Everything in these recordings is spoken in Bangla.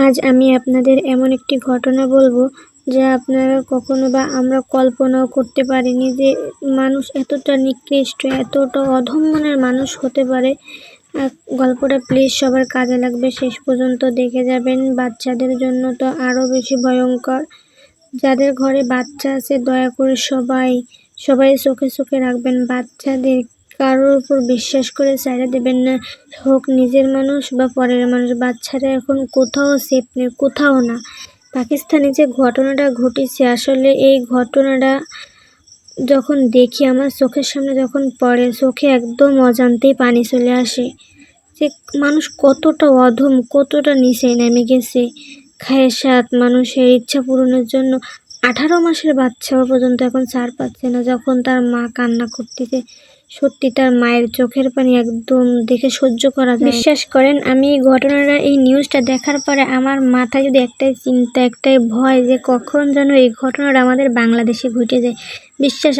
আজ আমি আপনাদের এমন একটি ঘটনা বলবো যা আপনারা কখনো বা আমরা কল্পনাও করতে পারিনি যে মানুষ এতটা নিকৃষ্ট, এতটা অধম মনের মানুষ হতে পারে। গল্পটা প্লিজ সবার কাজে লাগবে, শেষ পর্যন্ত দেখে যাবেন। বাচ্চাদের জন্য তো আরও বেশি ভয়ঙ্কর। যাদের ঘরে বাচ্চা আছে দয়া করে সবাই চোখে চোখে রাখবেন। বাচ্চাদের কারোর উপর বিশ্বাস করে ছেড়ে দেবেন না, হোক নিজের মানুষ বা পরের মানুষ। বাচ্চারা এখন কোথাও সেফ নেই, কোথাও না। পাকিস্তানে যে ঘটনাটা ঘটেছে, আসলে এই ঘটনাটা যখন দেখি, আমার চোখের সামনে যখন পড়ে, চোখে একদম অজান্তেই পানি চলে আসে। যে মানুষ কতটা অধম, কতটা নিচে নেমে গেছে। খায়েশাত, মানুষের ইচ্ছা পূরণের জন্য 18 মাসের বাচ্চাও পর্যন্ত এখন ছাড় পাচ্ছে না। যখন তার মা কান্না করতেছে, সত্যি তার মায়ের চোখের পানি একদম দেখে সহ্য করা যায়। বিশ্বাস করেন, আমি এই নিউজটা দেখার পরে আমার মাথায় যদি একটাই চিন্তা, একটাই ভয় যে কখন যেন এই ঘটনাটা আমাদের বাংলাদেশে ঘটে যায়।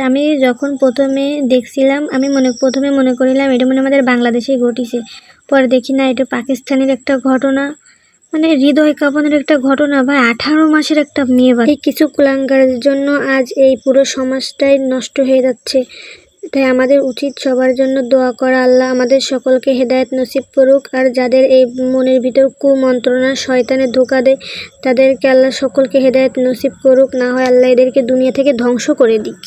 আমি যখন প্রথমে দেখছিলাম, আমি প্রথমে মনে করিলাম এটা আমাদের বাংলাদেশেই ঘটেছে। পরে দেখি না, এটা পাকিস্তানের একটা ঘটনা। হৃদয় কাঁপানোর একটা ঘটনা ভাই। 18 মাসের একটা মেয়ে বাচ্চা। এই কিছু কুলাঙ্গারের জন্য আজ এই পুরো সমাজটাই নষ্ট হয়ে যাচ্ছে। তাই আমাদের উচিত সবার জন্য দোয়া করা। আল্লাহ আমাদের সকলকে হেদায়েত নসিব করুক। আর যাদের এই মনের ভিতর কুমন্ত্রণা, শয়তানে ধোঁকা দেয়, তাদেরকে আল্লাহ সকলকে হেদায়েত নসিব করুক। না হয় আল্লাহ এদেরকে দুনিয়া থেকে ধ্বংস করে দিক।